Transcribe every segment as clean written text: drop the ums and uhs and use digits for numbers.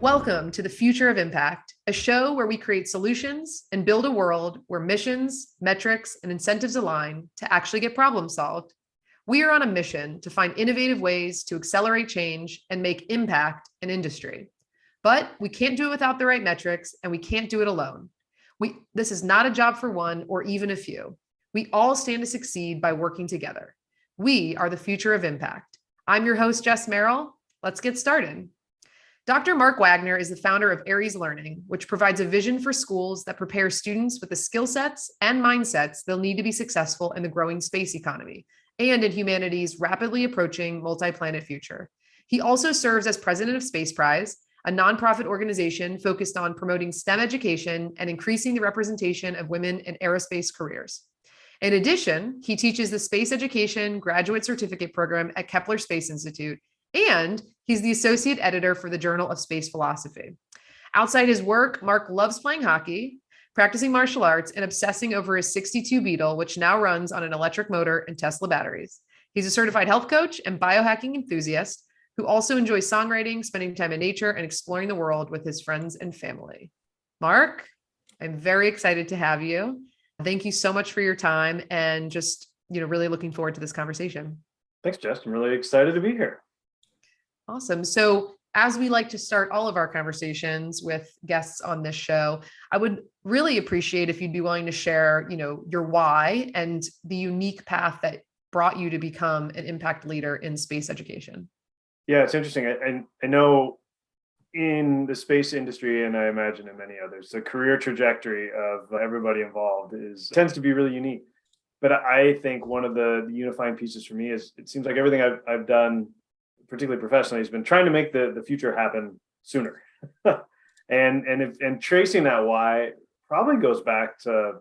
Welcome to the Future of Impact, a show where we create solutions and build a world where missions, metrics, and incentives align to actually get problems solved. We are on a mission to find innovative ways to accelerate change and make impact in industry. But we can't do it without the right metrics, and we can't do it alone. This is not a job for one or even a few. We all stand to succeed by working together. We are the future of impact. I'm your host, Jess Merrill. Let's get started. Dr. Mark Wagner is the founder of Aries Learning, which provides a vision for schools that prepare students with the skill sets and mindsets they'll need to be successful in the growing space economy and in humanity's rapidly approaching multi-planet future. He also serves as president of Space Prize, a nonprofit organization focused on promoting STEM education and increasing the representation of women in aerospace careers. In addition, he teaches the Space Education Graduate Certificate Program at Kepler Space Institute, and he's the associate editor for the Journal of Space Philosophy. Outside his work, Mark loves playing hockey, practicing martial arts, and obsessing over his 62 Beetle, which now runs on an electric motor and Tesla batteries. He's a certified health coach and biohacking enthusiast who also enjoys songwriting, spending time in nature, and exploring the world with his friends and family. Mark, I'm very excited to have you. Thank you so much for your time and just, really looking forward to this conversation. Thanks, Jess. I'm really excited to be here. Awesome. So as we like to start all of our conversations with guests on this show, I would really appreciate if you'd be willing to share, your why and the unique path that brought you to become an impact leader in space education. Yeah, it's interesting. I know in the space industry, and I imagine in many others, the career trajectory of everybody involved tends to be really unique. But I think one of the unifying pieces for me is it seems like everything I've done, particularly professionally, has been trying to make the future happen sooner. and tracing that why probably goes back to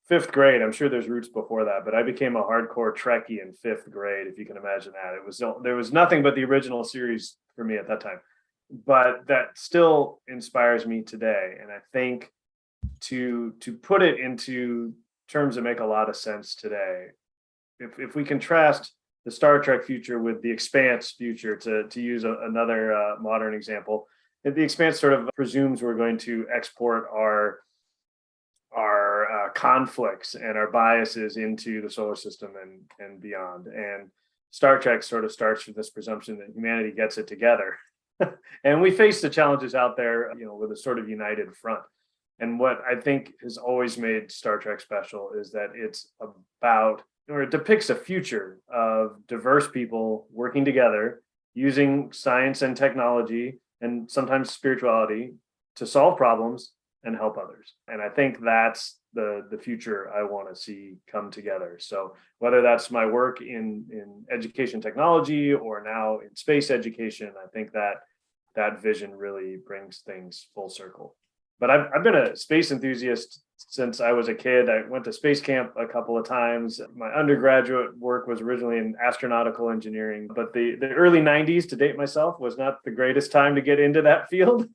fifth grade. I'm sure there's roots before that, but I became a hardcore Trekkie in fifth grade, if you can imagine that. There was nothing but the original series for me at that time. But that still inspires me today. And I think to put it into terms that make a lot of sense today, if we contrast the Star Trek future with the Expanse future, to use another modern example, the Expanse sort of presumes we're going to export our conflicts and our biases into the solar system and beyond. And Star Trek sort of starts with this presumption that humanity gets it together. And we face the challenges out there, with a sort of united front. And what I think has always made Star Trek special is that it's about, or it depicts a future of diverse people working together, using science and technology and sometimes spirituality to solve problems and help others. And I think that's the future I want to see come together. So whether that's my work in education technology or now in space education, I think that vision really brings things full circle. But I've been a space enthusiast since I was a kid. I went to space camp a couple of times. My undergraduate work was originally in astronautical engineering, but the early 90s, to date myself, was not the greatest time to get into that field.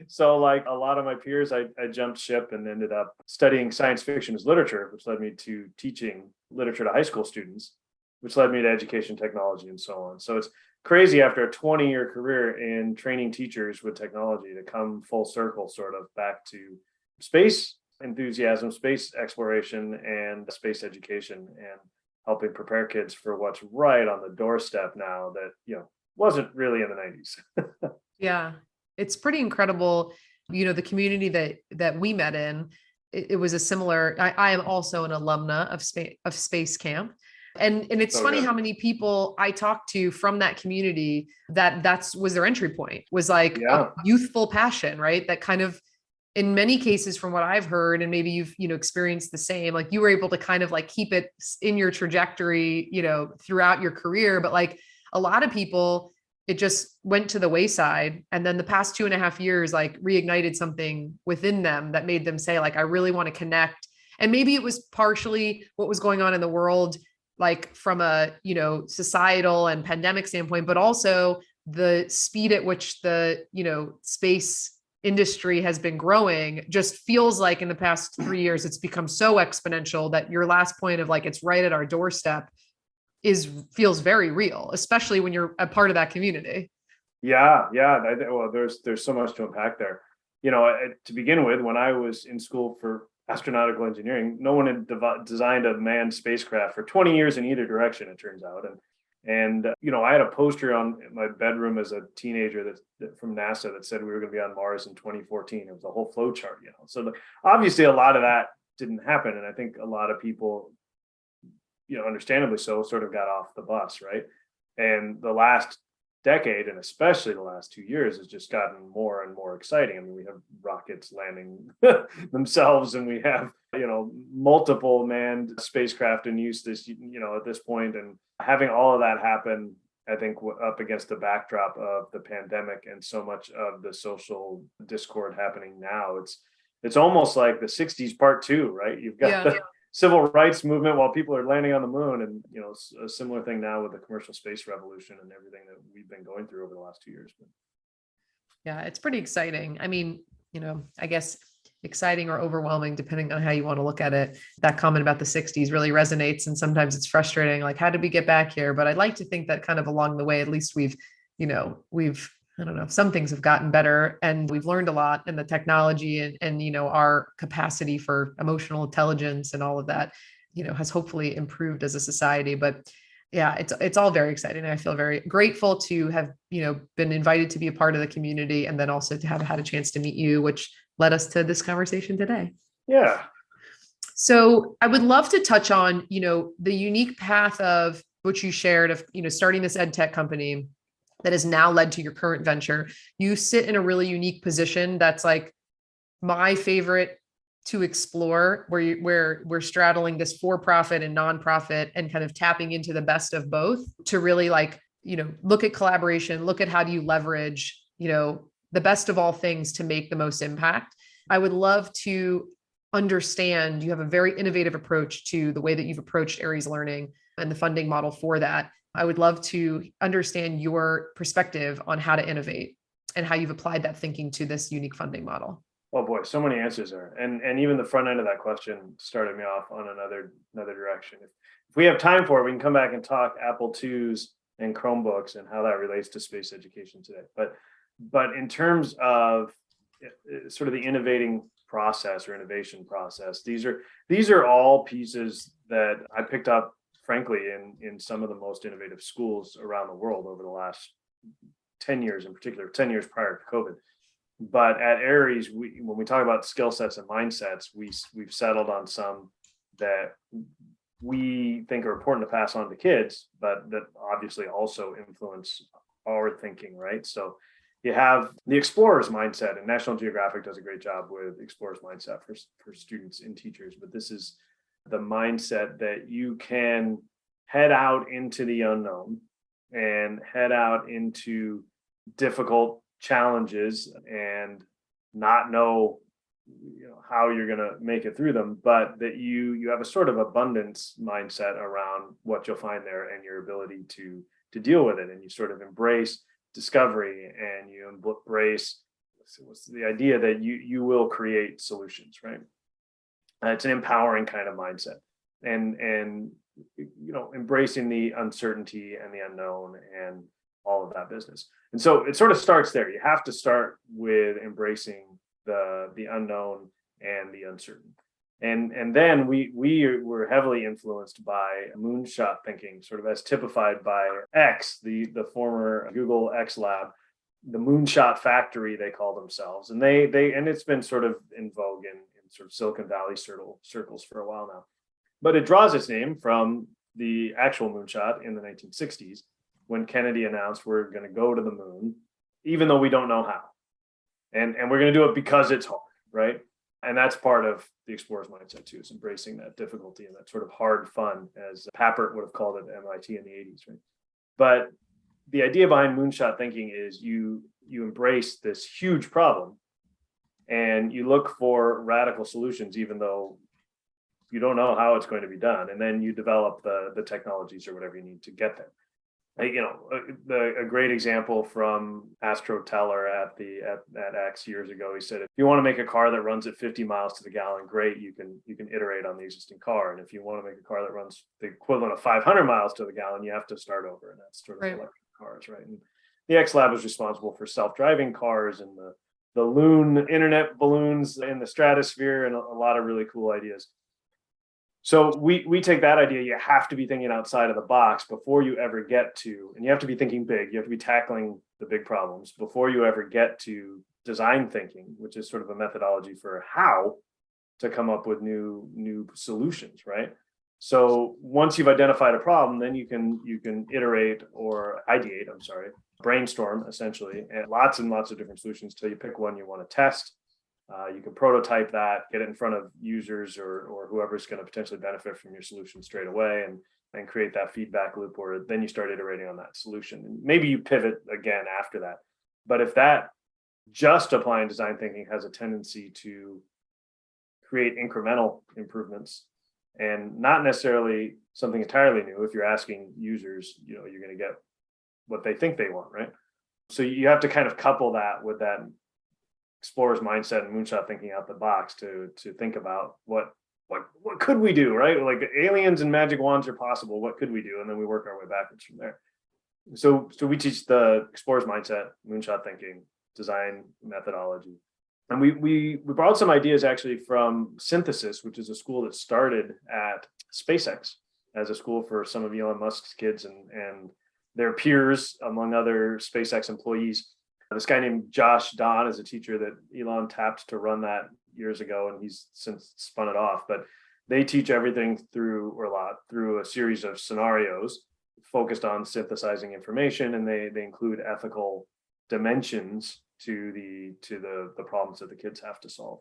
So like a lot of my peers, I jumped ship and ended up studying science fiction as literature, which led me to teaching literature to high school students, which led me to education technology and so on. So it's crazy after a 20-year career in training teachers with technology to come full circle sort of back to space enthusiasm, space exploration, and space education, and helping prepare kids for what's right on the doorstep now that, wasn't really in the 90s. Yeah, it's pretty incredible. The community that we met in, it was a similar, I am also an alumna of space camp. And it's funny how many people I talked to from that community that was their entry point, was like a youthful passion, right? That kind of, in many cases, from what I've heard, and maybe you've, experienced the same, like you were able to kind of like keep it in your trajectory, throughout your career. But like a lot of people, it just went to the wayside. And then the past 2.5 years, like reignited something within them that made them say, like, I really want to connect. And maybe it was partially what was going on in the world, like from a, societal and pandemic standpoint, but also the speed at which the, space industry has been growing just feels like in the past 3 years, it's become so exponential that your last point of like, it's right at our doorstep feels very real, especially when you're a part of that community. Well, there's so much to unpack there. To begin with, when I was in school for astronautical engineering, no one had designed a manned spacecraft for 20 years in either direction, it turns out. And I had a poster on my bedroom as a teenager from NASA that said we were going to be on Mars in 2014. It was a whole flow chart. So obviously a lot of that didn't happen, and I think a lot of people, understandably so, sort of got off the bus, right? And the last decade, and especially the last 2 years, has just gotten more and more exciting. I mean, we have rockets landing themselves, and we have multiple manned spacecraft in use at this point, and having all of that happen, I think, up against the backdrop of the pandemic and so much of the social discord happening now, it's almost like the 60s part two, right? You've got the civil rights movement while people are landing on the moon, and a similar thing now with the commercial space revolution and everything that we've been going through over the last 2 years. Yeah, it's pretty exciting. I mean, I guess exciting or overwhelming, depending on how you want to look at it. That comment about the 60s really resonates. And sometimes it's frustrating, like, how did we get back here? But I'd like to think that kind of along the way, at least we've, I don't know, some things have gotten better, and we've learned a lot, and the technology and our capacity for emotional intelligence and all of that, has hopefully improved as a society. But yeah, it's all very exciting. I feel very grateful to have, been invited to be a part of the community, and then also to have had a chance to meet you, which led us to this conversation today. Yeah. So I would love to touch on, the unique path of which you shared of, starting this ed tech company that has now led to your current venture. You sit in a really unique position that's like my favorite to explore, where we're straddling this for-profit and nonprofit and kind of tapping into the best of both to really look at collaboration, look at how do you leverage, the best of all things to make the most impact. I would love to understand, you have a very innovative approach to the way that you've approached Aries Learning and the funding model for that. I would love to understand your perspective on how to innovate and how you've applied that thinking to this unique funding model. Oh boy, so many answers there. And even the front end of that question started me off on another direction. If we have time for it, we can come back and talk Apple IIs and Chromebooks and how that relates to space education today. But in terms of sort of the innovation process, these are all pieces that I picked up, frankly, in some of the most innovative schools around the world over the last 10 years, in particular, 10 years prior to COVID. But at Aries, when we talk about skill sets and mindsets, we've settled on some that we think are important to pass on to kids, but that obviously also influence our thinking, right? So you have the explorer's mindset, and National Geographic does a great job with explorer's mindset for students and teachers. But this is the mindset that you can head out into the unknown and head out into difficult challenges and not know how you're going to make it through them, but that you have a sort of abundance mindset around what you'll find there and your ability to deal with it, and you sort of embrace discovery, and you embrace what's the idea that you will create solutions, right? It's an empowering kind of mindset, and embracing the uncertainty and the unknown and all of that business. And so it sort of starts there. You have to start with embracing the unknown and the uncertain. And then we were heavily influenced by moonshot thinking, sort of as typified by X, the former Google X Lab, the moonshot factory, they call themselves. And and it's been sort of in vogue in sort of Silicon Valley circles for a while now. But it draws its name from the actual moonshot in the 1960s, when Kennedy announced we're going to go to the moon, even though we don't know how. And we're going to do it because it's hard, right? And that's part of the explorer's mindset too, is embracing that difficulty and that sort of hard fun, as Papert would have called it at MIT in the 80s, right? But the idea behind moonshot thinking is you embrace this huge problem and you look for radical solutions, even though you don't know how it's going to be done. And then you develop the technologies or whatever you need to get there. A great example from Astro Teller at X years ago, he said, if you want to make a car that runs at 50 miles to the gallon, great, you can iterate on the existing car. And if you want to make a car that runs the equivalent of 500 miles to the gallon, you have to start over. And that's sort of right. Electric cars, right? the X Lab was responsible for self-driving cars and the loon internet balloons in the stratosphere and a lot of really cool ideas. So we take that idea, you have to be thinking outside of the box before you ever get to, and you have to be thinking big, you have to be tackling the big problems before you ever get to design thinking, which is sort of a methodology for how to come up with new solutions, right? So once you've identified a problem, then you can iterate or ideate, brainstorm essentially, and lots of different solutions till you pick one you want to test. You can prototype that, get it in front of users or whoever's going to potentially benefit from your solution straight away, and create that feedback loop where then you start iterating on that solution. And maybe you pivot again after that. But if that just applying design thinking has a tendency to create incremental improvements and not necessarily something entirely new, if you're asking users, you're going to get what they think they want, right? So you have to kind of couple that with that explorer's mindset and moonshot thinking out the box to think about what could we do, right? Like aliens and magic wands are possible. What could we do? And then we work our way backwards from there. So we teach the explorer's mindset, moonshot thinking, design methodology. And we borrowed some ideas actually from Synthesis, which is a school that started at SpaceX as a school for some of Elon Musk's kids and their peers, among other SpaceX employees. This guy named Josh Don is a teacher that Elon tapped to run that years ago, and he's since spun it off. But they teach everything through a series of scenarios focused on synthesizing information, and they include ethical dimensions to the problems that the kids have to solve.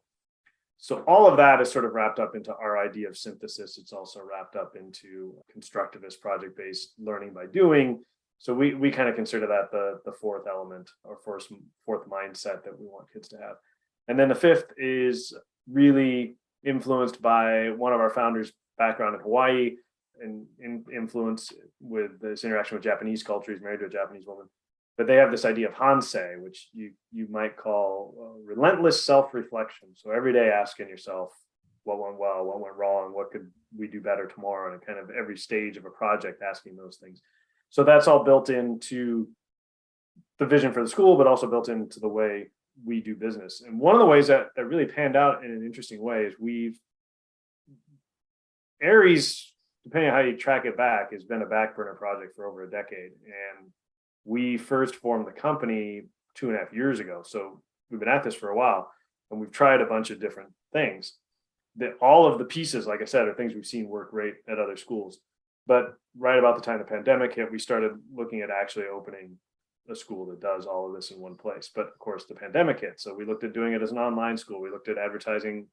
So all of that is sort of wrapped up into our idea of synthesis. It's also wrapped up into constructivist project-based learning by doing. So we kind of consider that the fourth element or fourth mindset that we want kids to have. And then the fifth is really influenced by one of our founders' background in Hawaii and influence with this interaction with Japanese culture. He's married to a Japanese woman. But they have this idea of hansei, which you might call relentless self-reflection. So every day asking yourself, what went well, what went wrong, what could we do better tomorrow, and kind of every stage of a project asking those things. So that's all built into the vision for the school, but also built into the way we do business. And one of the ways that really panned out in an interesting way is Aries, depending on how you track it back, has been a back burner project for over a decade. And we first formed the company 2.5 years ago. So we've been at this for a while, and we've tried a bunch of different things. All of the pieces, like I said, are things we've seen work great at other schools. But right about the time the pandemic hit, we started looking at actually opening a school that does all of this in one place. But of course, the pandemic hit. So we looked at doing it as an online school. We looked at advertising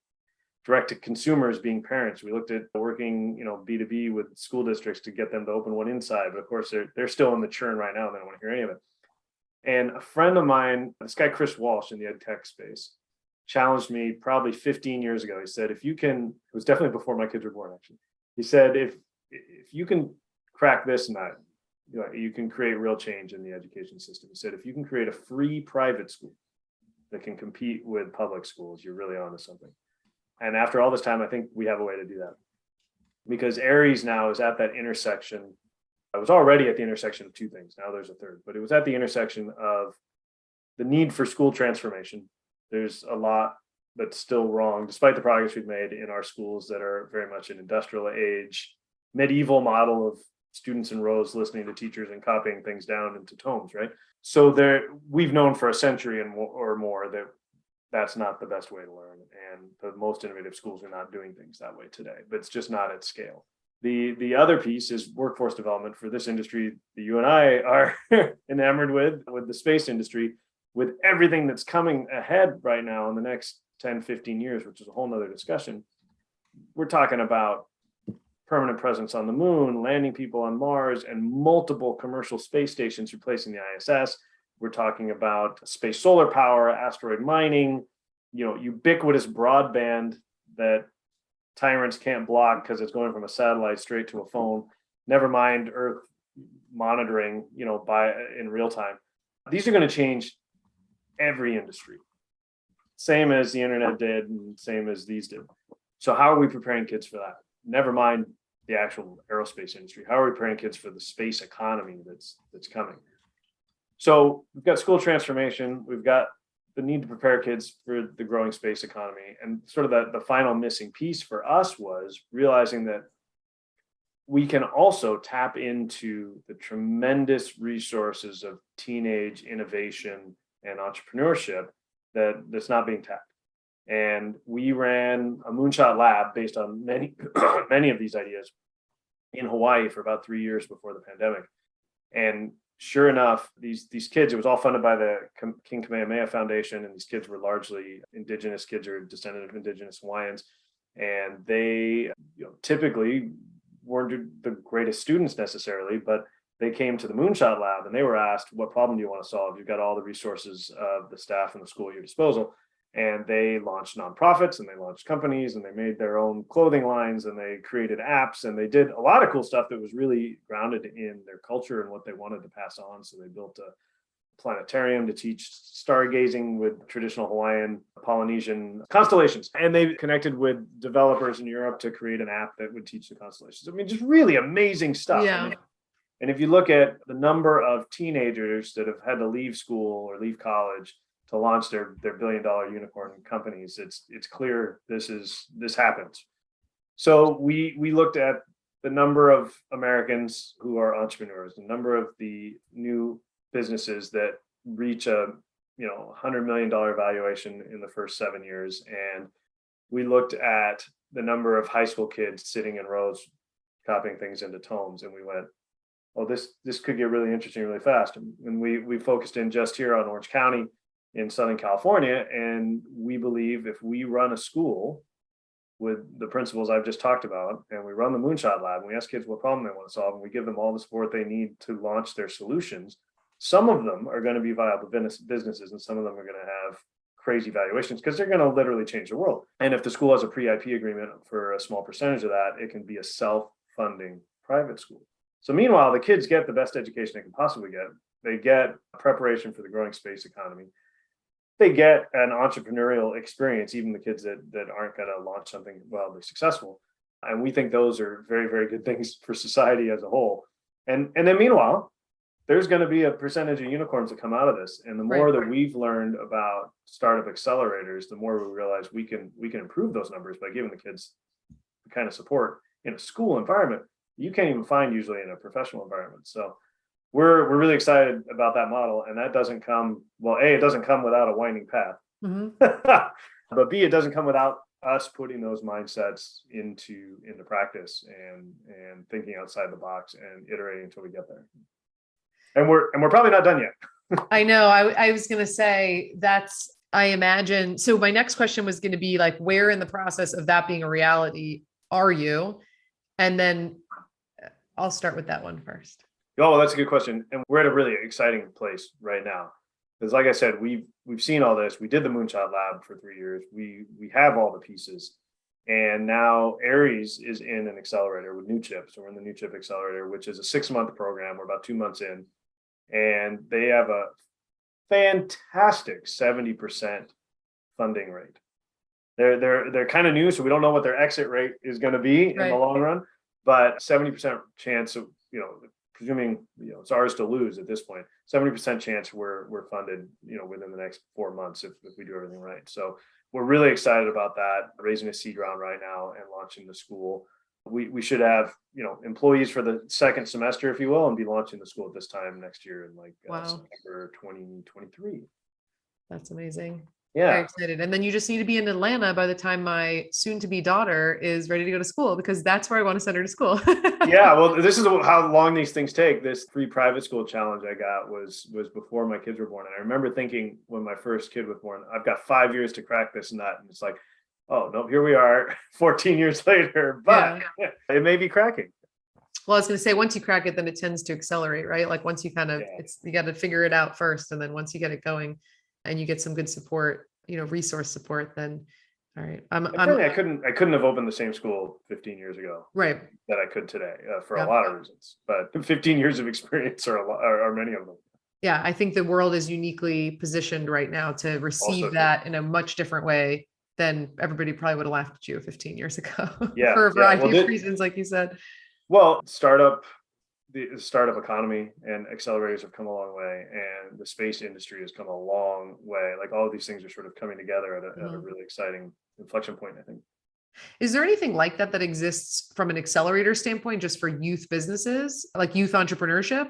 direct to consumers being parents. We looked at working, B2B with school districts to get them to open one inside. But of course, they're still in the churn right now. And they don't want to hear any of it. And a friend of mine, this guy, Chris Walsh in the ed tech space, challenged me probably 15 years ago. He said, it was definitely before my kids were born, actually. He said, if you can crack this nut, you can create real change in the education system. He said, if you can create a free private school that can compete with public schools, you're really onto something. And after all this time, I think we have a way to do that. Because Aries now is at that intersection. I was already at the intersection of two things. Now there's a third, but it was at the intersection of the need for school transformation. There's a lot that's still wrong, despite the progress we've made in our schools that are very much an industrial age, medieval model of students in rows listening to teachers and copying things down into tomes, right? So we've known for a century or more that that's not the best way to learn. And the most innovative schools are not doing things that way today, but it's just not at scale. The other piece is workforce development for this industry that you and I are enamored with the space industry, with everything that's coming ahead right now in the next 10, 15 years, which is a whole nother discussion. We're talking about permanent presence on the moon, landing people on Mars, and multiple commercial space stations replacing the ISS. We're talking about space solar power, asteroid mining, ubiquitous broadband that tyrants can't block because it's going from a satellite straight to a phone. Never mind Earth monitoring, in real time. These are going to change every industry, same as the internet did, and same as these did. So how are we preparing kids for that? Never mind the actual aerospace industry. How are we preparing kids for the space economy that's coming? So we've got school transformation, we've got the need to prepare kids for the growing space economy. And sort of the final missing piece for us was realizing that we can also tap into the tremendous resources of teenage innovation and entrepreneurship that's not being tapped. And we ran a moonshot lab based on many, many of these ideas in Hawaii for about 3 years before the pandemic. And sure enough, these kids, it was all funded by the King Kamehameha Foundation, and these kids were largely indigenous kids or descendant of indigenous Hawaiians. And they typically weren't the greatest students necessarily, but they came to the moonshot lab and they were asked, what problem do you want to solve? You've got all the resources of the staff and the school at your disposal. And they launched nonprofits and they launched companies and they made their own clothing lines and they created apps and they did a lot of cool stuff that was really grounded in their culture and what they wanted to pass on. So they built a planetarium to teach stargazing with traditional Hawaiian, Polynesian constellations. And they connected with developers in Europe to create an app that would teach the constellations. I mean, just really amazing stuff. Yeah. And if you look at the number of teenagers that have had to leave school or leave college to launch their billion-dollar unicorn companies, it's clear this happens. So we looked at the number of Americans who are entrepreneurs, the number of the new businesses that reach a $100 million valuation in the first 7 years, and we looked at the number of high school kids sitting in rows copying things into tomes, and we went, oh, this could get really interesting really fast. And we focused in just here on Orange County in Southern California, and we believe if we run a school with the principles I've just talked about, and we run the Moonshot Lab, and we ask kids what problem they want to solve, and we give them all the support they need to launch their solutions, some of them are going to be viable businesses, and some of them are going to have crazy valuations because they're going to literally change the world. And if the school has a pre-IP agreement for a small percentage of that, it can be a self-funding private school. So meanwhile, the kids get the best education they can possibly get. They get preparation for the growing space economy. They get an entrepreneurial experience, even the kids that aren't going to launch something wildly successful. And we think those are very, very good things for society as a whole. And then meanwhile, there's going to be a percentage of unicorns that come out of this. And the more that we've learned about startup accelerators, the more we realize we can improve those numbers by giving the kids the kind of support in a school environment you can't even find usually in a professional environment. So we're really excited about that model. And that doesn't come, well, A, it doesn't come without a winding path. Mm-hmm. But B, it doesn't come without us putting those mindsets into practice and thinking outside the box and iterating until we get there. And we're probably not done yet. I know. I was going to say I imagine. So my next question was going to be like, where in the process of that being a reality are you? And then I'll start with that one first. Oh, well, that's a good question. And we're at a really exciting place right now. Because like I said, we've seen all this. We did the Moonshot Lab for 3 years. We have all the pieces. And now Aries is in an accelerator with New Chip. So we're in the New Chip Accelerator, which is a 6-month program. We're about 2 months in. And they have a fantastic 70% funding rate. They're kind of new, so we don't know what their exit rate is going to be in the long run. But 70% chance of, presuming it's ours to lose at this point, 70% chance we're funded, within the next 4 months if we do everything right. So we're really excited about that, raising a seed round right now and launching the school. We should have, employees for the second semester, if you will, and be launching the school at this time next year in September 2023. That's amazing. Yeah. Very excited. And then you just need to be in Atlanta by the time my soon-to-be daughter is ready to go to school, because that's where I want to send her to school. Yeah, well, this is how long these things take. This free private school challenge I got was before my kids were born. And I remember thinking when my first kid was born, I've got 5 years to crack this and that. And it's like, oh, no, here we are 14 years later, but it may be cracking. Well, I was going to say, once you crack it, then it tends to accelerate, right? Like once you you got to figure it out first. And then once you get it going and you get some good support, resource support, then all right. I couldn't have opened the same school 15 years ago, right, that I could today for a lot of reasons, but 15 years of experience are many of them. Yeah. I think the world is uniquely positioned right now to receive that in a much different way than everybody probably would have laughed at you 15 years ago. Yeah. For a variety of reasons, like you said. Well, startup, the startup economy and accelerators have come a long way, and the space industry has come a long way. Like all of these things are sort of coming together at a really exciting inflection point, I think. Is there anything like that that exists from an accelerator standpoint, just for youth businesses, like youth entrepreneurship?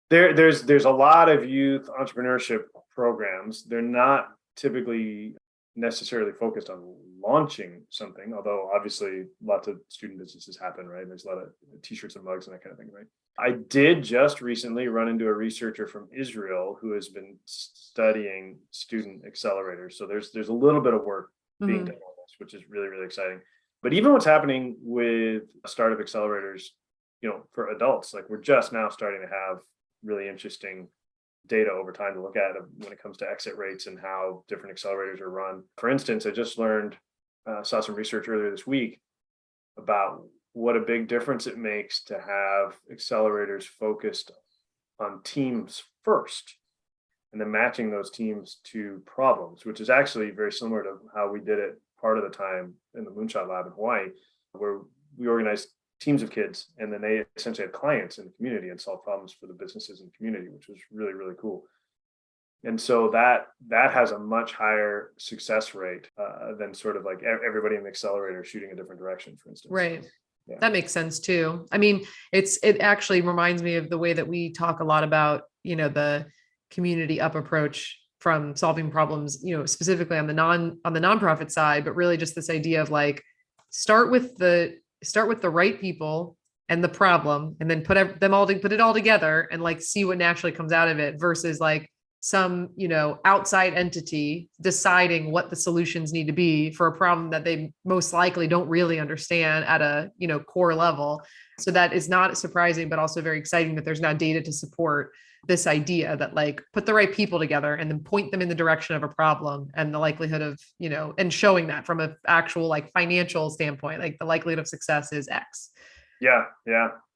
There's a lot of youth entrepreneurship programs. They're not typically necessarily focused on launching something, although obviously lots of student businesses happen, right? There's a lot of t-shirts and mugs and that kind of thing, right? I did just recently run into a researcher from Israel who has been studying student accelerators. So there's a little bit of work being done on this, which is really, really exciting. But even what's happening with startup accelerators, for adults, like we're just now starting to have really interesting data over time to look at when it comes to exit rates and how different accelerators are run. For instance, I just saw some research earlier this week about what a big difference it makes to have accelerators focused on teams first and then matching those teams to problems, which is actually very similar to how we did it part of the time in the Moonshot Lab in Hawaii, where we organized teams of kids, and then they essentially had clients in the community and solved problems for the businesses in the community, which was really, really cool. And so that has a much higher success rate than sort of like everybody in the accelerator shooting a different direction, for instance. Right. Yeah. That makes sense too. I mean, it actually reminds me of the way that we talk a lot about, the community up approach from solving problems, specifically on the nonprofit side, but really just this idea of like, start with the right people and the problem, and then put it all together and like see what naturally comes out of it, versus like some, outside entity deciding what the solutions need to be for a problem that they most likely don't really understand at a, core level. So that is not surprising, but also very exciting that there's now data to support this idea that like put the right people together and then point them in the direction of a problem, and the likelihood of, and showing that from an actual like financial standpoint, like the likelihood of success is X. Yeah.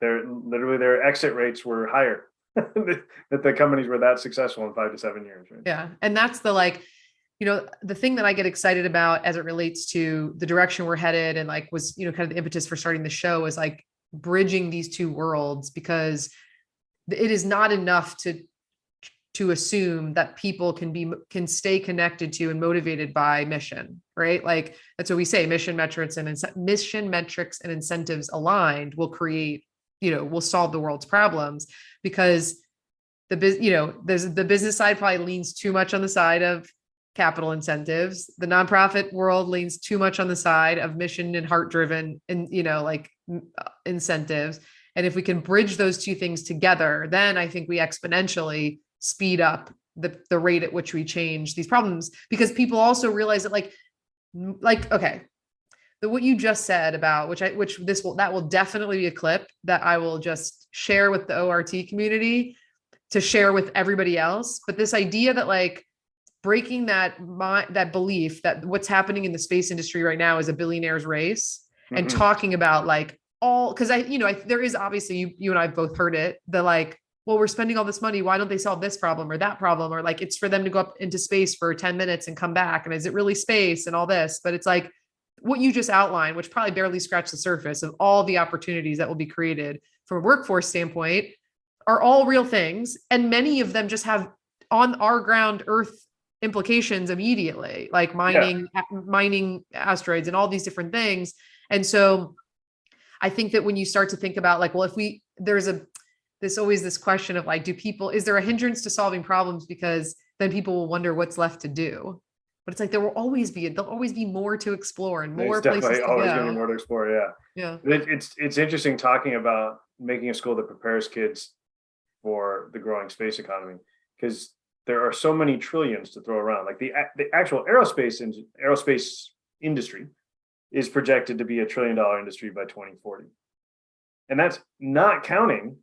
Their exit rates were higher that the companies were that successful in 5 to 7 years. Right? Yeah. And that's the like, the thing that I get excited about as it relates to the direction we're headed, and like was, kind of the impetus for starting the show, is like bridging these two worlds, because it is not enough to assume that people can stay connected to and motivated by mission, right? Like that's what we say, mission metrics and incentives aligned will create, will solve the world's problems, because the business side probably leans too much on the side of capital incentives. The nonprofit world leans too much on the side of mission and heart driven and, incentives. And if we can bridge those two things together, then I think we exponentially speed up the rate at which we change these problems, because people also realize that okay, what you just said about that will definitely be a clip that I will just share with the ORT community to share with everybody else. But this idea that like breaking that belief that what's happening in the space industry right now is a billionaire's race, and talking about like because there is obviously you and I both heard it, the like, well, we're spending all this money, why don't they solve this problem or that problem, or like it's for them to go up into space for 10 minutes and come back, and is it really space and all this? But it's like what you just outlined, which probably barely scratched the surface of all the opportunities that will be created from a workforce standpoint, are all real things, and many of them just have on our ground Earth implications immediately, like mining asteroids and all these different things. And so I think that when you start to think about like, well, there's always this question of like, is there a hindrance to solving problems? Because then people will wonder what's left to do. But it's like, there'll always be more to explore and more places to go. Always going to be more to explore. Yeah. Yeah. It's interesting talking about making a school that prepares kids for the growing space economy, because there are so many trillions to throw around. Like the actual aerospace industry is projected to be $1 trillion industry by 2040. And that's not counting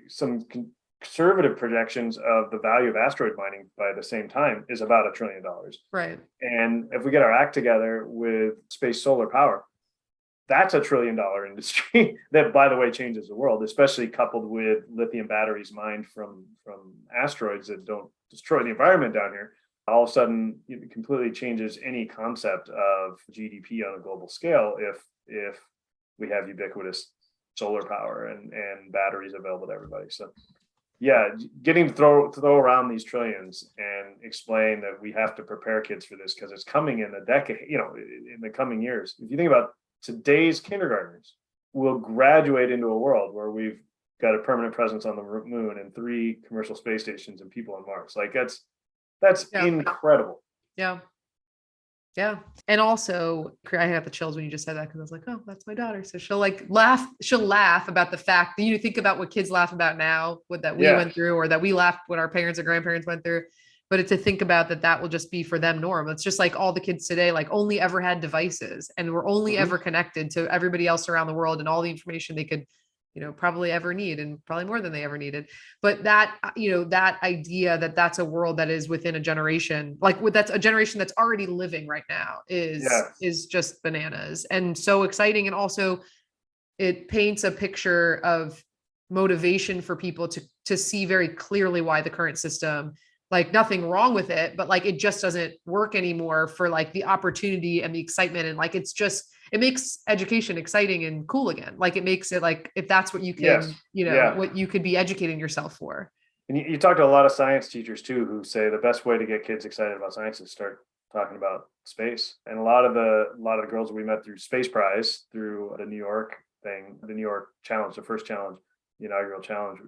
some conservative projections of the value of asteroid mining by the same time is about $1 trillion. Right. And if we get our act together with space solar power, that's $1 trillion industry that, by the way, changes the world, especially coupled with lithium batteries mined from asteroids that don't destroy the environment down here. All of a sudden, it completely changes any concept of GDP on a global scale if we have ubiquitous solar power and batteries available to everybody. So yeah, getting to throw around these trillions and explain that we have to prepare kids for this because it's coming in a decade, in the coming years. If you think about today's kindergartners, will graduate into a world where we've got a permanent presence on the moon and 3 commercial space stations and people on Mars. Like that's incredible. Yeah. Yeah. And also I had the chills when you just said that because I was like, oh, that's my daughter. So she'll laugh about the fact that you think about what kids laugh about now, what that we went through, or that we laughed what our parents or grandparents went through. But it's to think about that will just be for them norm. It's just like all the kids today, like only ever had devices and were only ever connected to everybody else around the world and all the information they could, probably ever need, and probably more than they ever needed. But that, that idea that that's a world that is within a generation, that's a generation that's already living right now is just bananas and so exciting. And also it paints a picture of motivation for people to see very clearly why the current system, like nothing wrong with it, but like it just doesn't work anymore for like the opportunity and the excitement. And like it makes education exciting and cool again. Like it makes it like if that's what you can, what you could be educating yourself for. And you talk to a lot of science teachers too, who say the best way to get kids excited about science is start talking about space. And a lot of the girls we met through Space Prize, through the New York thing, the New York challenge, the first challenge, the inaugural challenge,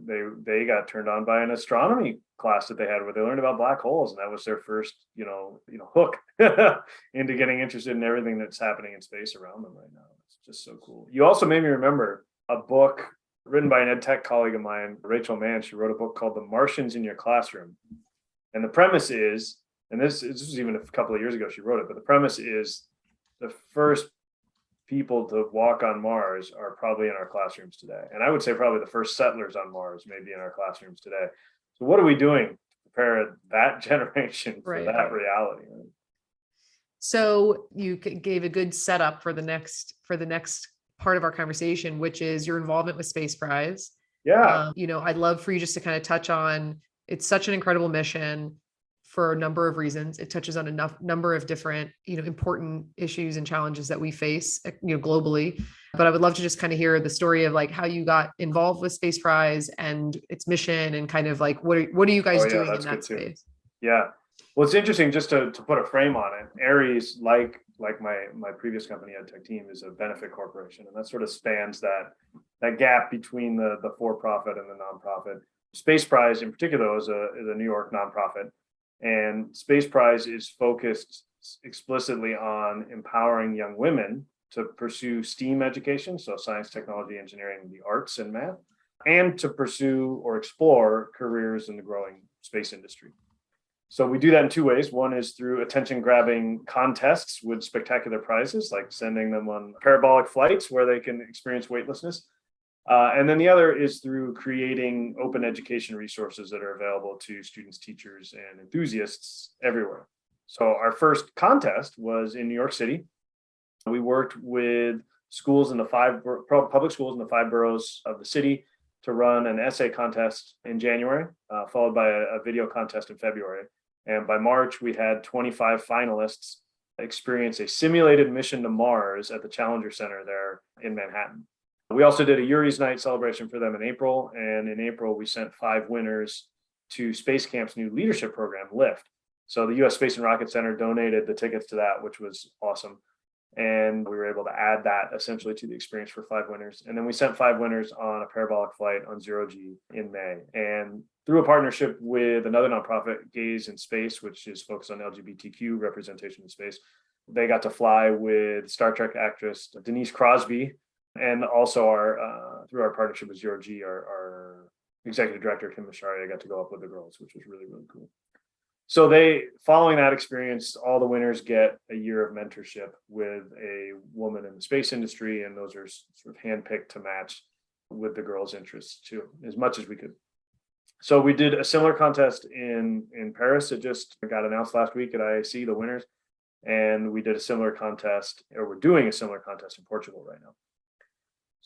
they got turned on by an astronomy class that they had where they learned about black holes, and that was their first hook into getting interested in everything that's happening in space around them right now. It's just so cool. You also made me remember a book written by an ed tech colleague of mine, Rachel Mann. She wrote a book called The Martians in Your Classroom, and the premise is, and this was even a couple of years ago she wrote it, but the premise is the first people to walk on Mars are probably in our classrooms today. And I would say probably the first settlers on Mars may be in our classrooms today. So what are we doing to prepare that generation for that reality? So you gave a good setup for the next part of our conversation, which is your involvement with Space Prize. Yeah. I'd love for you just to kind of touch on, it's such an incredible mission for a number of reasons. It touches on a number of different, important issues and challenges that we face, globally. But I would love to just kind of hear the story of like how you got involved with Space Prize and its mission, and kind of like what are you guys doing in that space? Yeah. Well, it's interesting just to put a frame on it. Ares, like my previous company, EdTech Team, is a benefit corporation, and that sort of spans that gap between the for-profit and the nonprofit. Space Prize, in particular, is a New York nonprofit. And Space Prize is focused explicitly on empowering young women to pursue STEAM education, so science, technology, engineering, the arts, and math, and to pursue or explore careers in the growing space industry. So we do that in 2 ways. One is through attention-grabbing contests with spectacular prizes, like sending them on parabolic flights where they can experience weightlessness. And then the other is through creating open education resources that are available to students, teachers, and enthusiasts everywhere. So our first contest was in New York City. We worked with schools in the 5 public schools in the 5 boroughs of the city to run an essay contest in January, followed by a video contest in February. And by March, we had 25 finalists experience a simulated mission to Mars at the Challenger Center there in Manhattan. We also did a Yuri's Night celebration for them in April. And in April, we sent 5 winners to Space Camp's new leadership program, LIFT. So the U.S. Space and Rocket Center donated the tickets to that, which was awesome. And we were able to add that essentially to the experience for 5 winners. And then we sent 5 winners on a parabolic flight on 0G in May. And through a partnership with another nonprofit, Gaze in Space, which is focused on LGBTQ representation in space, they got to fly with Star Trek actress Denise Crosby. And also through our partnership with 0G, our executive director, Kim Macharia, got to go up with the girls, which was really, really cool. So following that experience, all the winners get a year of mentorship with a woman in the space industry, and those are sort of handpicked to match with the girls' interests too, as much as we could. So we did a similar contest in Paris. It just got announced last week at IAC, the winners, and we did a similar contest, or we're doing a similar contest in Portugal right now.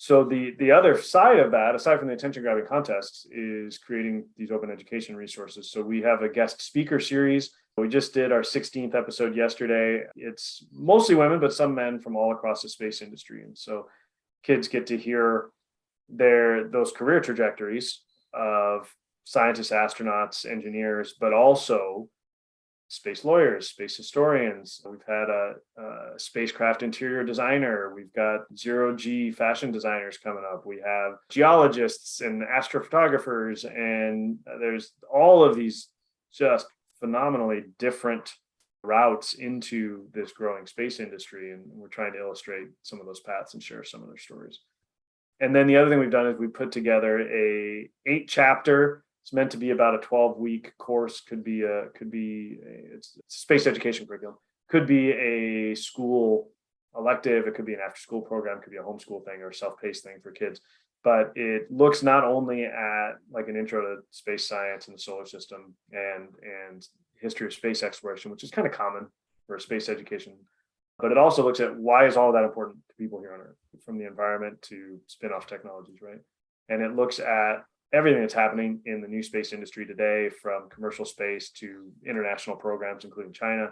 So the other side of that, aside from the attention-grabbing contests, is creating these open education resources. So we have a guest speaker series. We just did our 16th episode yesterday. It's mostly women, but some men from all across the space industry. And so kids get to hear those career trajectories of scientists, astronauts, engineers, but also space lawyers, space historians. We've had a spacecraft interior designer. We've got zero-G fashion designers coming up. We have geologists and astrophotographers, and there's all of these just phenomenally different routes into this growing space industry. And we're trying to illustrate some of those paths and share some of their stories. And then the other thing we've done is we put together a 8-chapter. It's meant to be about a 12-week course. It's a space education curriculum. Could be a school elective. It could be an after-school program. It could be a homeschool thing or a self-paced thing for kids. But it looks not only at like an intro to space science and the solar system and history of space exploration, which is kind of common for space education, but it also looks at why is all that important to people here on Earth, from the environment to spin-off technologies, right? And it looks at everything that's happening in the new space industry today, from commercial space to international programs, including China.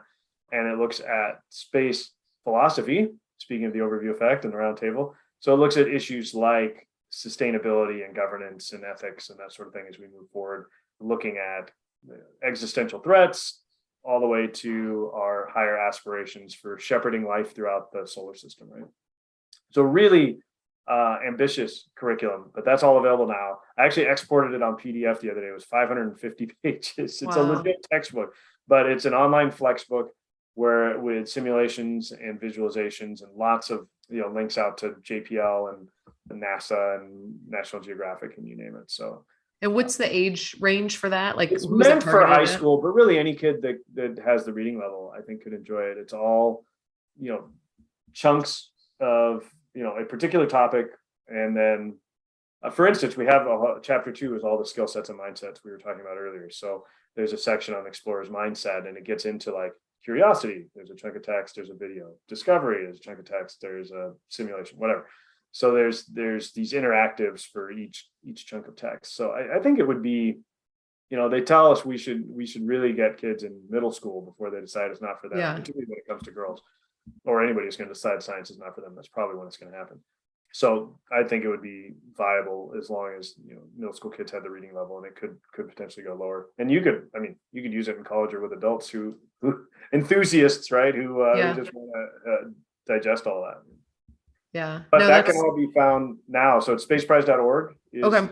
And it looks at space philosophy, speaking of the overview effect and the round table. So it looks at issues like sustainability and governance and ethics and that sort of thing as we move forward, looking at existential threats all the way to our higher aspirations for shepherding life throughout the solar system, right? So really ambitious curriculum, but that's all available now. I actually exported it on PDF the other day. It was 550 pages. It's a legit textbook, but it's an online flex book where with simulations and visualizations and lots of links out to JPL and NASA and National Geographic and you name it. So. And what's the age range for that? Like, it's meant for high school, but really any kid that has the reading level, I think, could enjoy it. It's all, chunks of, a particular topic. And then, for instance, we have chapter 2 is all the skill sets and mindsets we were talking about earlier. So there's a section on explorer's mindset, and it gets into like curiosity. There's a chunk of text, there's a video. Discovery, there's a chunk of text, there's a simulation, whatever. So there's these interactives for each chunk of text. So I think it would be, they tell us we should really get kids in middle school before they decide it's not for them, particularly when it comes to girls or anybody who's going to decide science is not for them. That's probably when it's going to happen. So I think it would be viable as long as middle school kids had the reading level, and it could potentially go lower. And you could use it in college or with adults who enthusiasts, right? Who just want to digest all that. Yeah. But that can all be found now. So it's spaceprize.org is the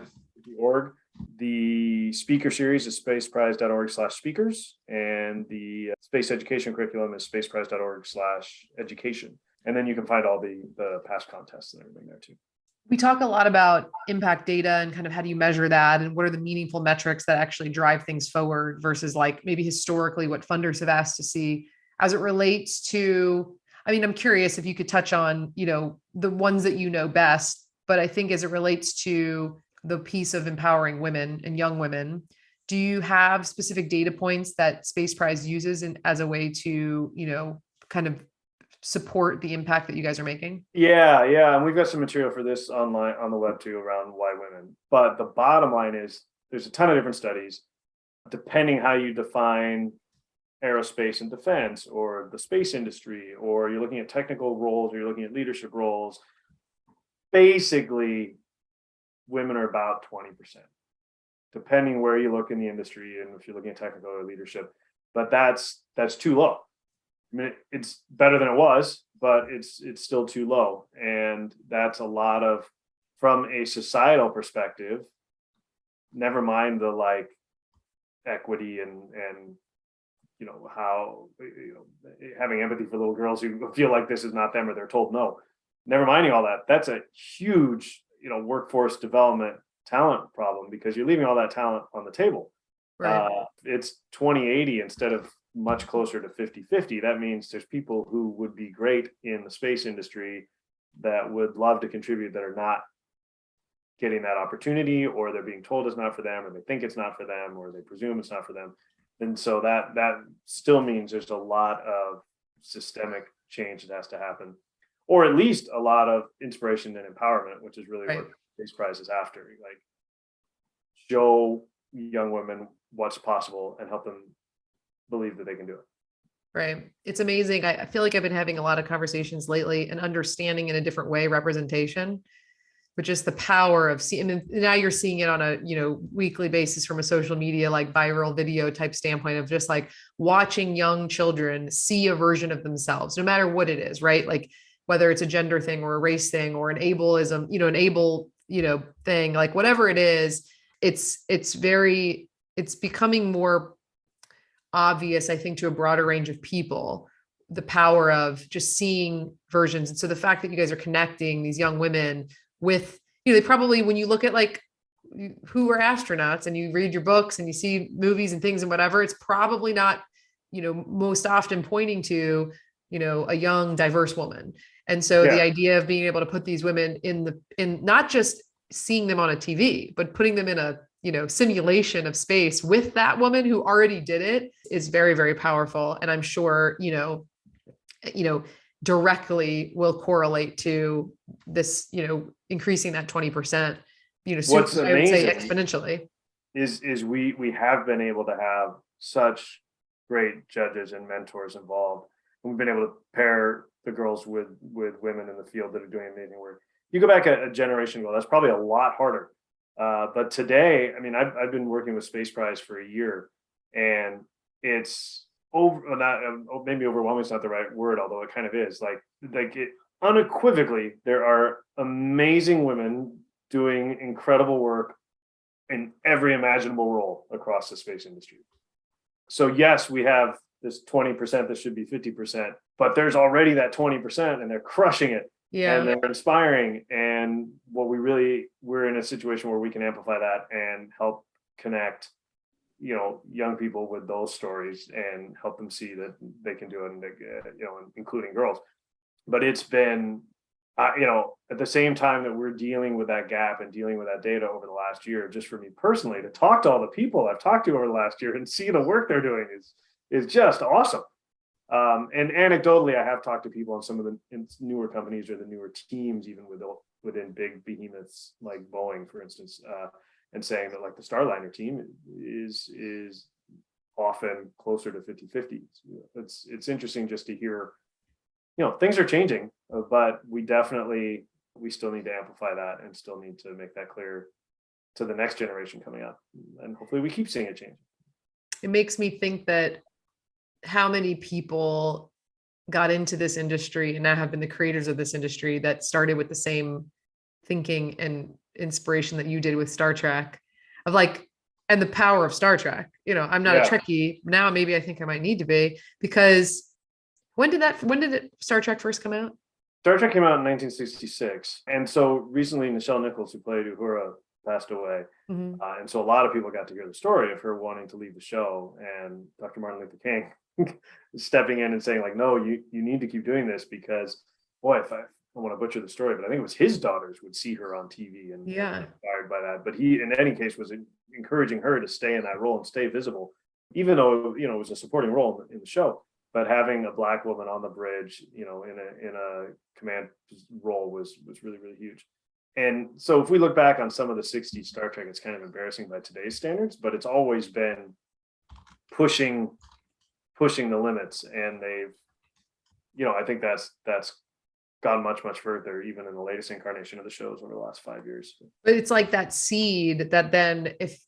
org. The speaker series is spaceprize.org/speakers. And the space education curriculum is spaceprize.org/education. And then you can find all the past contests and everything there too. We talk a lot about impact data and kind of how do you measure that and what are the meaningful metrics that actually drive things forward versus like maybe historically what funders have asked to see as it relates to, I'm curious if you could touch on, the ones that best, but I think as it relates to the piece of empowering women and young women, do you have specific data points that Space Prize uses as a way to, kind of support the impact that you guys are making? Yeah. And we've got some material for this online on the web too around why women. But the bottom line is there's a ton of different studies, depending how you define aerospace and defense or the space industry, or you're looking at technical roles or you're looking at leadership roles. Basically, women are about 20%, depending where you look in the industry and if you're looking at technical or leadership. But that's too low. It's better than it was, but it's still too low. And that's a lot of, from a societal perspective, never mind the equity and how having empathy for little girls who feel like this is not them or they're told no. Never minding all that. That's a huge workforce development talent problem because you're leaving all that talent on the table. Right. It's 20/80 instead of much closer to 50/50. That means there's people who would be great in the space industry that would love to contribute that are not getting that opportunity, or they're being told it's not for them, or they think it's not for them, or they presume it's not for them. And so that still means there's a lot of systemic change that has to happen, or at least a lot of inspiration and empowerment, which is really what Space Prize is after. Like, show young women what's possible and help them believe that they can do it. Right. It's amazing. I feel like I've been having a lot of conversations lately and understanding in a different way representation. but just the power of seeing, and now you're seeing it on a, weekly basis from a social media, like viral video type standpoint of just like watching young children see a version of themselves, no matter what it is, right? Like whether it's a gender thing or a race thing or an ableism, an able, thing, like whatever it is, it's becoming more obvious, I think, to a broader range of people, the power of just seeing versions. And so the fact that you guys are connecting these young women with, they probably, when you look at like who are astronauts and you read your books and you see movies and things and whatever, it's probably not, most often pointing to, a young, diverse woman. And so the idea of being able to put these women in not just seeing them on a TV, but putting them in a, simulation of space with that woman who already did it is very, very powerful. And I'm sure, directly will correlate to this, increasing that 20%, What's I would say amazing exponentially is we have been able to have such great judges and mentors involved. We've been able to pair the girls with women in the field that are doing amazing work. You go back a generation ago, that's probably a lot harder. But today, I mean, I've been working with Space Prize for a year, and it's maybe overwhelming is not the right word, although it kind of is. Like it unequivocally, there are amazing women doing incredible work in every imaginable role across the space industry. So yes, we have this 20% that should be 50%, but there's already that 20% and they're crushing it. Yeah. And they're inspiring. And we're in a situation where we can amplify that and help connect, young people with those stories and help them see that they can do it, and including girls. But it's been, at the same time that we're dealing with that gap and dealing with that data over the last year, just for me personally, to talk to all the people I've talked to over the last year and see the work they're doing is just awesome. And anecdotally, I have talked to people in some of the newer companies or the newer teams, even within big behemoths like Boeing, for instance, and saying that like the Starliner team is often closer to 50-50. It's interesting just to hear, things are changing, but we still need to amplify that and still need to make that clear to the next generation coming up. And hopefully we keep seeing it change. It makes me think that how many people got into this industry and now have been the creators of this industry that started with the same thinking and inspiration that you did with Star Trek, of like, and the power of Star Trek. I'm not a Trekkie now. Maybe I think I might need to be, because when did Star Trek first come out? Star Trek came out in 1966. And so recently Nichelle Nichols, who played Uhura, passed away. Mm-hmm. And so a lot of people got to hear the story of her wanting to leave the show, and Dr. Martin Luther King stepping in and saying like, no, you need to keep doing this, because boy, if I want to butcher the story, but I think it was his daughters would see her on TV and inspired by that. But he, in any case, was encouraging her to stay in that role and stay visible, even though, it was a supporting role in the show. But having a Black woman on the bridge, in a command role was really, really huge. And so if we look back on some of the 60s Star Trek, it's kind of embarrassing by today's standards, but it's always been pushing the limits. And they've, I think that's gone much, much further, even in the latest incarnation of the shows over the last 5 years. But it's like that seed that then if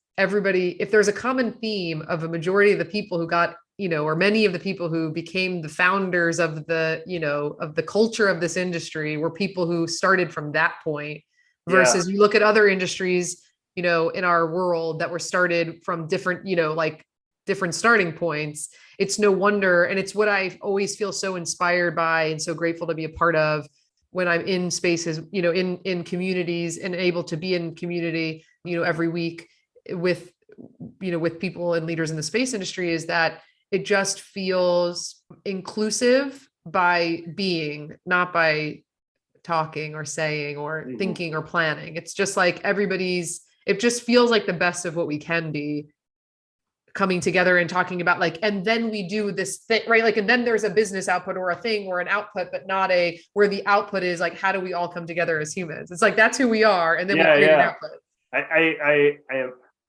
there's a common theme of a majority of the people who got, or many of the people who became the founders of the, of the culture of this industry were people who started from that point, versus you look at other industries, in our world that were started from different, different starting points. It's no wonder. And it's what I always feel so inspired by and so grateful to be a part of when I'm in spaces, in communities and able to be in community, every week with people and leaders in the space industry, is that it just feels inclusive by being, not by talking or saying or thinking or planning. It's just like it just feels like the best of what we can be coming together and talking about like, and then we do this thing, right? Like, and then there's a business output or a thing or an output, but not where the output is like, how do we all come together as humans? It's like, that's who we are. And then we create an output. I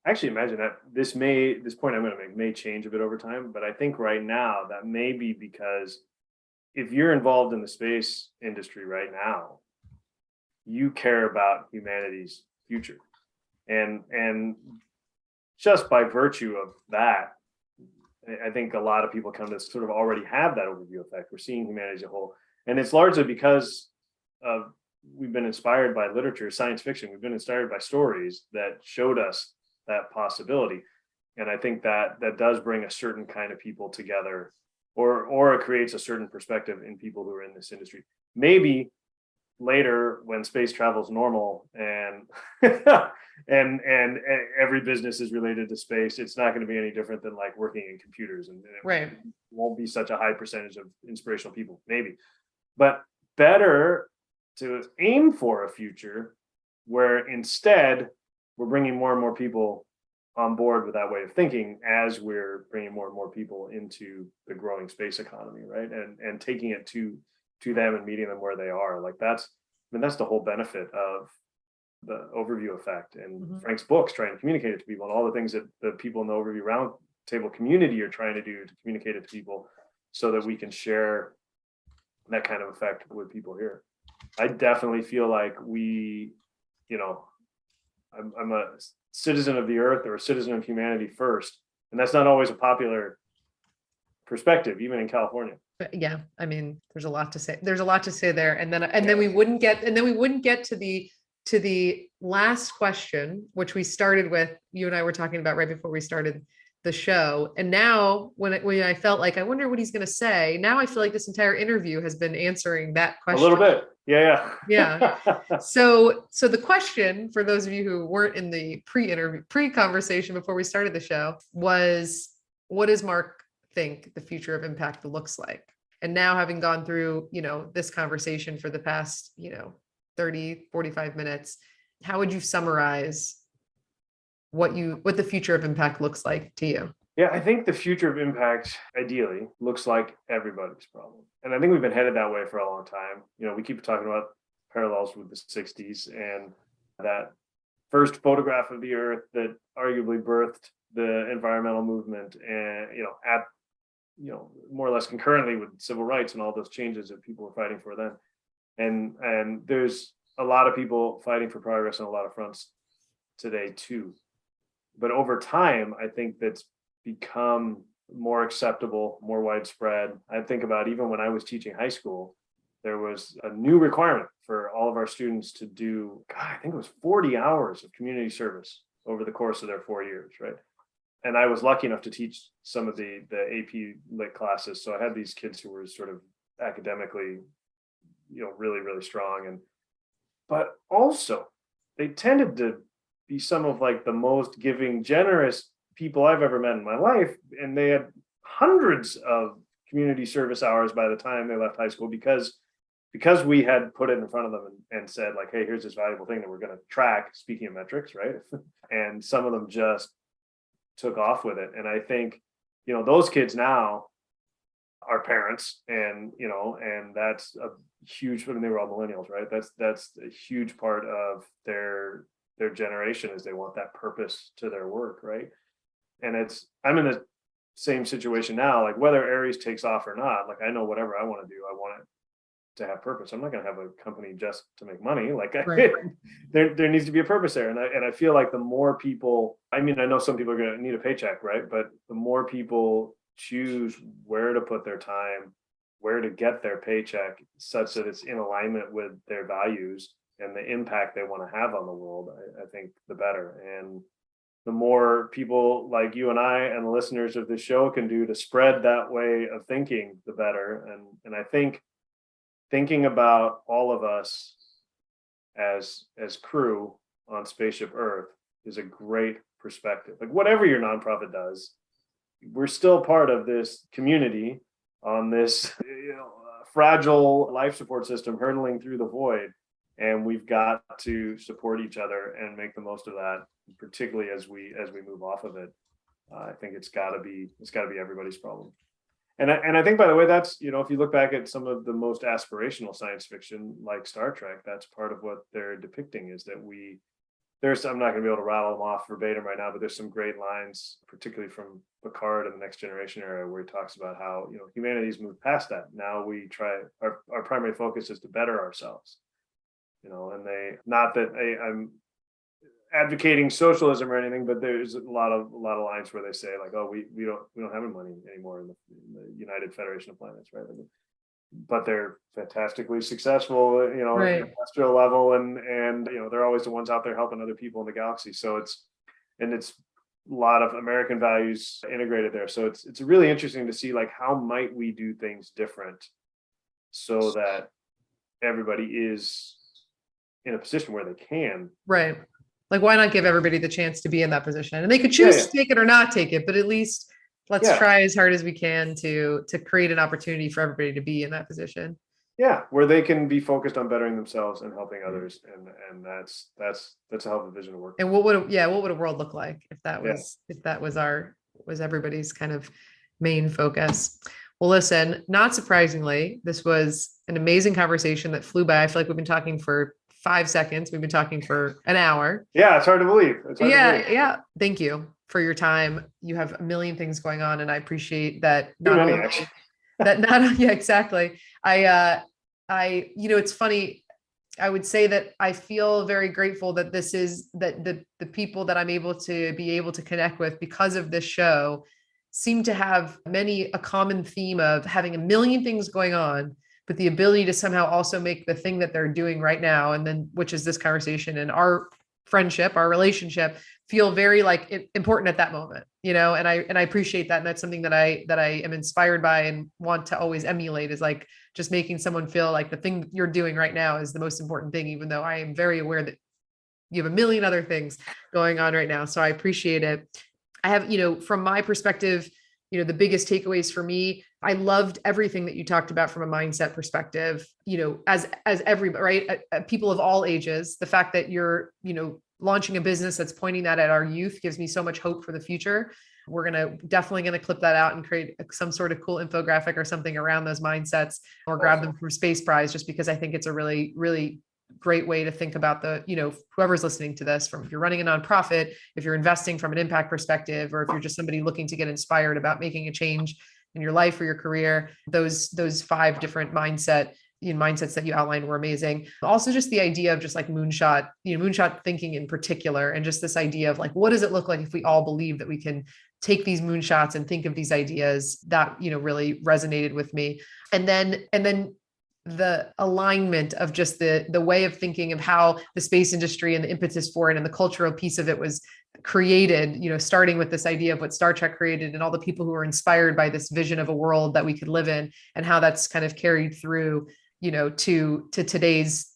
actually imagine that this point I'm going to make may change a bit over time, but I think right now that may be because if you're involved in the space industry right now, you care about humanity's future. And just by virtue of that, I think a lot of people come to sort of already have that overview effect. We're seeing humanity as a whole. And it's largely because of we've been inspired by literature, science fiction. We've been inspired by stories that showed us that possibility. And I think that does bring a certain kind of people together, or it creates a certain perspective in people who are in this industry. Maybe later when space travel is normal and and every business is related to space, it's not going to be any different than like working in computers, and Right. won't be such a high percentage of inspirational people, maybe. But better to aim for a future where instead we're bringing more and more people on board with that way of thinking as we're bringing more and more people into the growing space economy, right? And taking it to them and meeting them where they are. Like that's the whole benefit of the overview effect and Frank's books, trying to communicate it to people, and all the things that the people in the overview roundtable community are trying to do to communicate it to people so that we can share that kind of effect with people here. I definitely feel like we, I'm a citizen of the earth or a citizen of humanity first. And that's not always a popular perspective, even in California. Yeah, I mean, there's a lot to say. There's a lot to say there, and then we wouldn't get to the last question, which we started with. You and I were talking about right before we started the show, and now when I felt like I wonder what he's going to say. Now I feel like this entire interview has been answering that question a little bit. Yeah. So the question for those of you who weren't in the pre-conversation before we started the show was, what does Mark think the future of impact looks like? And now, having gone through, this conversation for the past, 30, 45 minutes, how would you summarize what the future of impact looks like to you? Yeah, I think the future of impact ideally looks like everybody's problem. And I think we've been headed that way for a long time. We keep talking about parallels with the 60s and that first photograph of the earth that arguably birthed the environmental movement, and more or less concurrently with civil rights and all those changes that people were fighting for then. And there's a lot of people fighting for progress on a lot of fronts today too. But over time, I think that's become more acceptable, more widespread. I think about even when I was teaching high school, there was a new requirement for all of our students to do, I think it was 40 hours of community service over the course of their 4 years, right? And I was lucky enough to teach some of the AP Lit classes. So I had these kids who were sort of academically, really, really strong. But also they tended to be some of like the most giving, generous people I've ever met in my life. And they had hundreds of community service hours by the time they left high school because we had put it in front of them and said like, hey, here's this valuable thing that we're going to track, speaking of metrics, right? And some of them just took off with it. And I think, those kids now are parents, and that's a huge, they were all millennials, right? That's a huge part of their generation, is they want that purpose to their work, right? And I'm in the same situation now, like whether Aries takes off or not, like I know whatever I want to do, I want it to have purpose. I'm not going to have a company just to make money. Like Right. there needs to be a purpose there. And I feel like the more people, I know some people are going to need a paycheck, right? But the more people choose where to put their time, where to get their paycheck, such that it's in alignment with their values and the impact they want to have on the world, I think the better. And the more people like you and I and the listeners of this show can do to spread that way of thinking, the better. And I think thinking about all of us as crew on Spaceship Earth is a great perspective. Like whatever your nonprofit does, we're still part of this community on this fragile life support system hurtling through the void. And we've got to support each other and make the most of that, particularly as we move off of it. I think it's got to be everybody's problem. And I think, by the way, that's, if you look back at some of the most aspirational science fiction like Star Trek, that's part of what they're depicting, is that I'm not going to be able to rattle them off verbatim right now, but there's some great lines, particularly from Picard in the Next Generation era, where he talks about how, humanity's moved past that. Now we try, our primary focus is to better ourselves. and not that I'm advocating socialism or anything, but there's a lot of lines where they say like, oh, we don't have any money anymore in the United Federation of Planets, right? But they're fantastically successful, at Right. the industrial level, and they're always the ones out there helping other people in the galaxy. So it's a lot of American values integrated there. So it's really interesting to see like how might we do things different so that everybody is in a position where they can. Right. Like, why not give everybody the chance to be in that position? And they could Yeah, choose yeah. to take it or not take it, but at least let's Yeah. try as hard as we can to create an opportunity for everybody to be in that position. Yeah, where they can be focused on bettering themselves and helping others, and that's a hell of a vision to work. And what would a world look like if that was everybody's kind of main focus? Well, listen, not surprisingly, this was an amazing conversation that flew by. I feel like we've been talking for 5 seconds. We've been talking for an hour. Yeah, it's hard to believe. Yeah. Thank you for your time. You have a million things going on, and I appreciate that. Yeah, exactly. It's funny. I would say that I feel very grateful that this is that the people that I'm able to connect with because of this show seem to have a common theme of having a million things going on, but the ability to somehow also make the thing that they're doing right now, and then which is this conversation and our friendship, our relationship, feel very like important at that moment, and I appreciate that. And that's something that I am inspired by and want to always emulate, is like just making someone feel like the thing you're doing right now is the most important thing, even though I am very aware that you have a million other things going on right now. So I appreciate it. I have, from my perspective, the biggest takeaways for me, I loved everything that you talked about from a mindset perspective, as everybody, right? People of all ages, the fact that you're, launching a business that's pointing that at our youth gives me so much hope for the future. We're definitely going to clip that out and create some sort of cool infographic or something around those mindsets, or grab them from Space Prize, just because I think it's a really, really great way to think about whoever's listening to this, from if you're running a nonprofit, if you're investing from an impact perspective, or if you're just somebody looking to get inspired about making a change in your life or your career, those 5 different mindsets that you outlined were amazing. Also, just the idea of just like moonshot thinking in particular, and just this idea of like, what does it look like if we all believe that we can take these moonshots and think of these ideas, that, really resonated with me. And then the alignment of just the way of thinking of how the space industry and the impetus for it and the cultural piece of it was created, starting with this idea of what Star Trek created and all the people who were inspired by this vision of a world that we could live in, and how that's kind of carried through, to today's,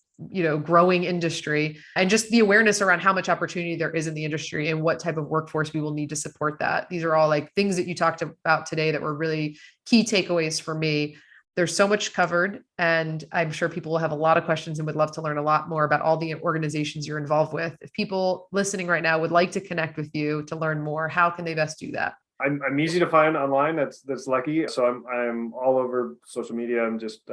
growing industry, and just the awareness around how much opportunity there is in the industry and what type of workforce we will need to support that. These are all like things that you talked about today that were really key takeaways for me. There's so much covered, and I'm sure people will have a lot of questions and would love to learn a lot more about all the organizations you're involved with. If people listening right now would like to connect with you to learn more, how can they best do that? I'm easy to find online. That's lucky. So I'm all over social media. I'm just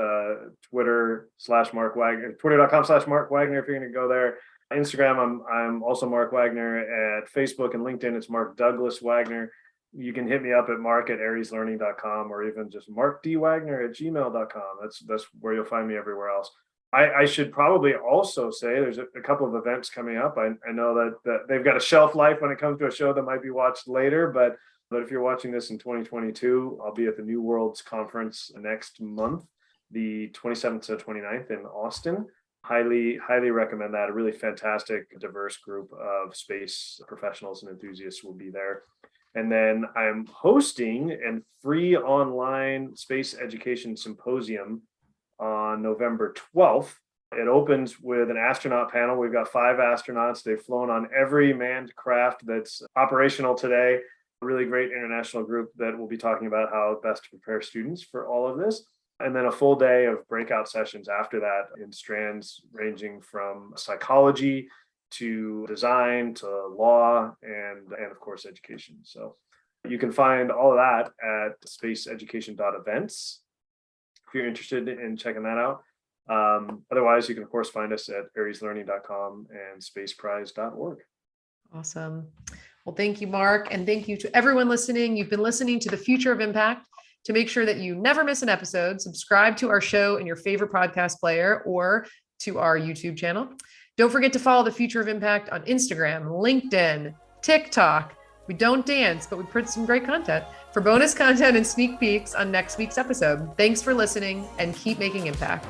Twitter/Mark Wagner, twitter.com/Mark Wagner if you're going to go there. Instagram, I'm also Mark Wagner. At Facebook and LinkedIn, it's Mark Douglas Wagner. You can hit me up at mark@arieslearning.com, or even just markdwagner@gmail.com. That's where you'll find me everywhere else. I should probably also say there's a couple of events coming up. I know that they've got a shelf life when it comes to a show that might be watched later, but if you're watching this in 2022, I'll be at the New Worlds Conference next month, the 27th to 29th in Austin. Highly recommend that. A really fantastic, diverse group of space professionals and enthusiasts will be there. And then I'm hosting a free online space education symposium on November 12th. It opens with an astronaut panel. We've got 5 astronauts. They've flown on every manned craft that's operational today. A really great international group that will be talking about how best to prepare students for all of this. And then a full day of breakout sessions after that in strands ranging from psychology to design to law and of course education. So you can find all of that at spaceeducation.events if you're interested in checking that out. Otherwise, you can of course find us at arieslearning.com and spaceprize.org. Awesome. Well, thank you, Mark. And thank you to everyone listening. You've been listening to The Future of Impact. To make sure that you never miss an episode, subscribe to our show in your favorite podcast player, or to our YouTube channel. Don't forget to follow the Future of Impact on Instagram, LinkedIn, TikTok. We don't dance, but we put some great content for bonus content and sneak peeks on next week's episode. Thanks for listening and keep making impact.